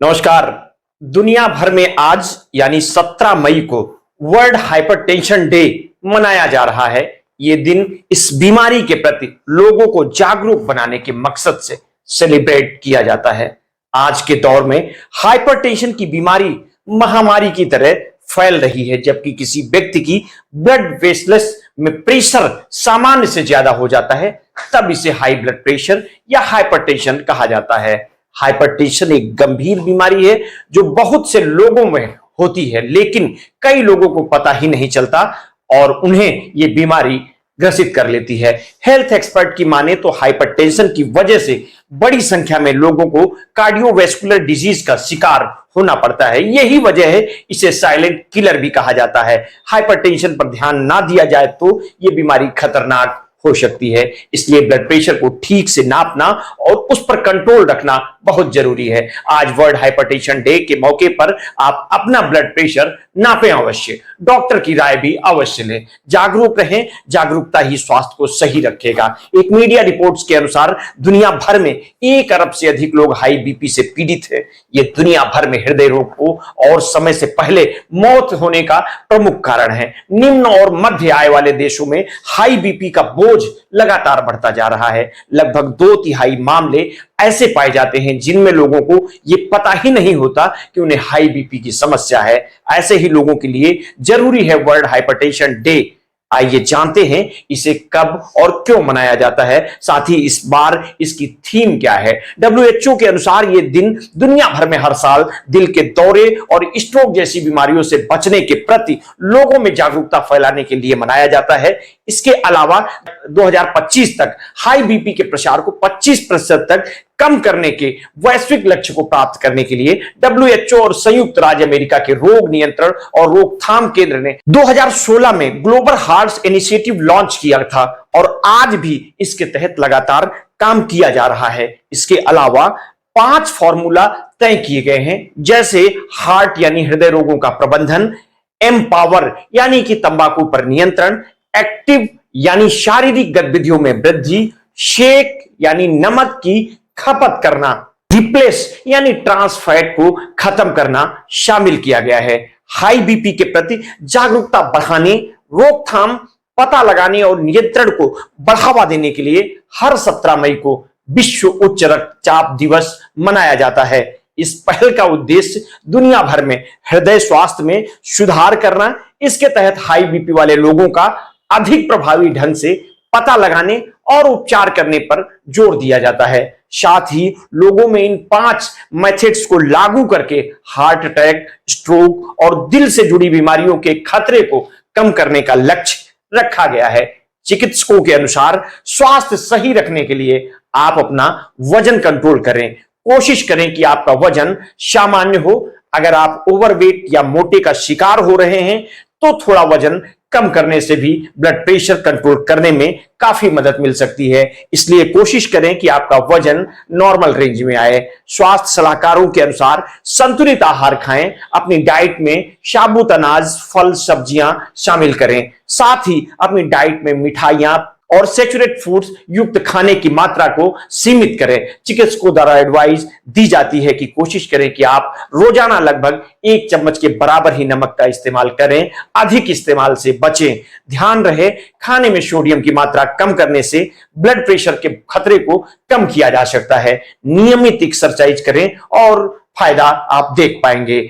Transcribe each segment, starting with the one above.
नमस्कार। दुनिया भर में आज यानी 17 मई को वर्ल्ड हाइपरटेंशन डे मनाया जा रहा है। ये दिन इस बीमारी के प्रति लोगों को जागरूक बनाने के मकसद से सेलिब्रेट किया जाता है। आज के दौर में हाइपरटेंशन की बीमारी महामारी की तरह फैल रही है, जबकि किसी व्यक्ति की ब्लड वेसल्स में प्रेशर सामान्य से ज्यादा हो जाता है तब इसे हाई ब्लड प्रेशर या हाइपरटेंशन कहा जाता है। हाइपरटेंशन एक गंभीर बीमारी है जो बहुत से लोगों में होती है, लेकिन कई लोगों को पता ही नहीं चलता और उन्हें यह बीमारी ग्रसित कर लेती है। हेल्थ एक्सपर्ट की माने तो हाइपरटेंशन की वजह से बड़ी संख्या में लोगों को कार्डियोवैस्कुलर डिजीज का शिकार होना पड़ता है। यही वजह है इसे साइलेंट किलर भी कहा जाता है। हाइपरटेंशन पर ध्यान ना दिया जाए तो यह बीमारी खतरनाक हो सकती है, इसलिए ब्लड प्रेशर को ठीक से नापना और उस पर कंट्रोल रखना बहुत जरूरी है। आज वर्ल्ड हाइपरटेंशन डे के मौके पर आप अपना ब्लड प्रेशर नापें अवश्य, डॉक्टर की राय भी अवश्य लें। जागरूक रहें, जागरूकता ही स्वास्थ्य को सही रखेगा। एक मीडिया रिपोर्ट्स के अनुसार दुनिया भर में 1 अरब से अधिक लोग हाई बीपी से पीड़ित हैं। ये दुनिया भर में हृदय रोग को और समय से पहले मौत होने का प्रमुख कारण है। निम्न और मध्य आय वाले देशों में हाई बीपी का बोझ लगातार बढ़ता जा रहा है। लगभग 2/3 मामले ऐसे पाए जाते हैं जिनमें लोगों को यह पता ही नहीं होता कि उन्हें हाई बीपी की समस्या है। ऐसे ही लोगों के लिए जरूरी है वर्ल्ड हाइपरटेंशन डे। आइए जानते हैं इसे कब और क्यों मनाया जाता है, साथ ही इस बार इसकी थीम क्या है। WHO के अनुसार यह दिन दुनिया भर में हर साल दिल के दौरे और स्ट्रोक जैसी बीमारियों से बचने के प्रति लोगों में जागरूकता फैलाने के लिए मनाया जाता है। इसके अलावा 2025 तक हाई बीपी के प्रसार को 25% तक कम करने के वैश्विक लक्ष्य को प्राप्त करने के लिए WHO और संयुक्त राज्य अमेरिका के रोग नियंत्रण और रोकथाम केंद्र ने 2016 में ग्लोबल हार्ट इनिशिएटिव लॉन्च किया था और आज भी इसके तहत लगातार काम किया जा रहा है। इसके अलावा 5 फॉर्मूला तय किए गए हैं, जैसे हार्ट यानी हृदय रोगों का प्रबंधन, एम्पावर यानी कि तंबाकू पर नियंत्रण, एक्टिव यानी शारीरिक गतिविधियों में वृद्धि, शेक यानी नमक की खपत करना, रिप्लेस यानी ट्रांस फैट को खत्म करना शामिल किया गया है। हाई बीपी के प्रति जागरूकता बढ़ाने, रोकथाम, पता लगाने और नियंत्रण को बढ़ावा देने के लिए हर 17 मई को विश्व उच्च रक्तचाप दिवस मनाया जाता है। इस पहल का उद्देश्य दुनिया भर में हृदय स्वास्थ्य में सुधार करना, इसके तहत हाई बीपी वाले लोगों का अधिक प्रभावी ढंग से पता लगाने और उपचार करने पर जोर दिया जाता है। साथ ही लोगों में इन 5 मेथड्स को लागू करके हार्ट अटैक, स्ट्रोक और दिल से जुड़ी बीमारियों के खतरे को कम करने का लक्ष्य रखा गया है। चिकित्सकों के अनुसार स्वास्थ्य सही रखने के लिए आप अपना वजन कंट्रोल करें। कोशिश करें कि आपका वजन सामान्य हो। अगर आप ओवरवेट या मोटे का शिकार हो रहे हैं तो थोड़ा वजन कम करने से भी ब्लड प्रेशर कंट्रोल करने में काफी मदद मिल सकती है। इसलिए कोशिश करें कि आपका वजन नॉर्मल रेंज में आए। स्वास्थ्य सलाहकारों के अनुसार संतुलित आहार खाएं। अपनी डाइट में साबुत अनाज, फल, सब्जियां शामिल करें। साथ ही अपनी डाइट में मिठाइयां और सैचुरेट फूड्स युक्त खाने की मात्रा को सीमित करें। चिकित्सकों द्वारा एडवाइस दी जाती है कि कोशिश करें कि आप रोजाना लगभग 1 चम्मच के बराबर ही नमक का इस्तेमाल करें। अधिक इस्तेमाल से बचें। ध्यान रहे, खाने में सोडियम की मात्रा कम करने से ब्लड प्रेशर के खतरे को कम किया जा सकता है। नियमित एक्सरसाइज करें और फायदा आप देख पाएंगे।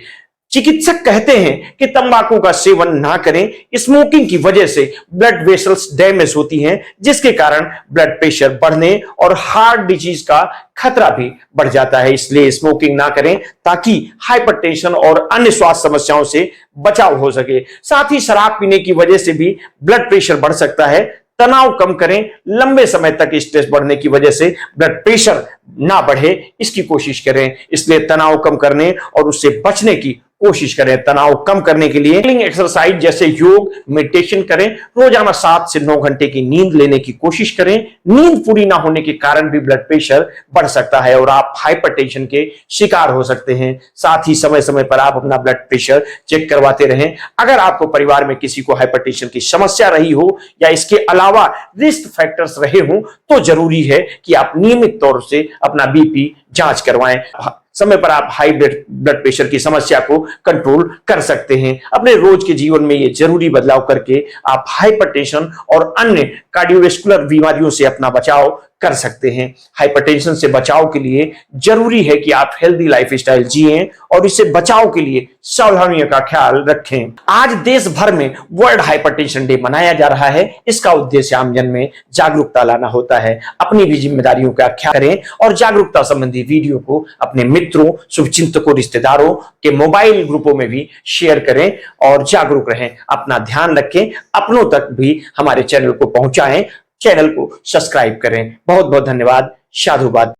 चिकित्सक कहते हैं कि तंबाकू का सेवन ना करें। स्मोकिंग की वजह से ब्लड वेसल्स डैमेज होती हैं, जिसके कारण ब्लड प्रेशर बढ़ने और हार्ट डिजीज का खतरा भी बढ़ जाता है। इसलिए स्मोकिंग ना करें ताकि हाइपरटेंशन और अन्य स्वास्थ्य समस्याओं से बचाव हो सके। साथ ही शराब पीने की वजह से भी ब्लड प्रेशर बढ़ सकता है। तनाव कम करें। लंबे समय तक स्ट्रेस बढ़ने की वजह से ब्लड प्रेशर ना बढ़े, इसकी कोशिश करें। इसलिए तनाव कम करने और उससे बचने की कोशिश करें। तनाव कम करने के लिए एक्सरसाइज जैसे योग, मेडिटेशन करें। रोजाना 7 से 9 घंटे की नींद लेने की कोशिश करें। नींद पूरी ना होने के कारण भी ब्लड प्रेशर बढ़ सकता है और आप हाइपरटेंशन के शिकार हो सकते हैं। साथ ही समय समय पर आप अपना ब्लड प्रेशर चेक करवाते रहें। अगर आपको परिवार में किसी को हाइपरटेंशन की समस्या रही हो या इसके अलावा रिस्क फैक्टर्स रहे हों तो जरूरी है कि आप नियमित तौर से अपना बीपी जांच करवाएं। समय पर आप हाई ब्लड प्रेशर की समस्या को कंट्रोल कर सकते हैं। अपने रोज के जीवन में ये जरूरी बदलाव करके आप हाइपरटेंशन और अन्य कार्डियोवैस्कुलर बीमारियों से अपना बचाव कर सकते हैं। हाइपरटेंशन से बचाव के लिए जरूरी है कि आप हेल्दी लाइफस्टाइल जिएं और इससे बचाव के लिए सावधानियों का ख्याल रखें। आज देश भर में वर्ल्ड हाइपरटेंशन डे मनाया जा रहा है। इसका उद्देश्य आमजन में जागरूकता लाना होता है। अपनी भी जिम्मेदारियों का ख्याल करें और जागरूकता संबंधी वीडियो को अपने मित्रों, शुभचिंतकों, रिश्तेदारों के मोबाइल ग्रुपों में भी शेयर करें और जागरूक रहें। अपना ध्यान रखें, अपनों तक भी हमारे चैनल को पहुंचाएं। चैनल को सब्सक्राइब करें। बहुत बहुत धन्यवाद। साधुवाद।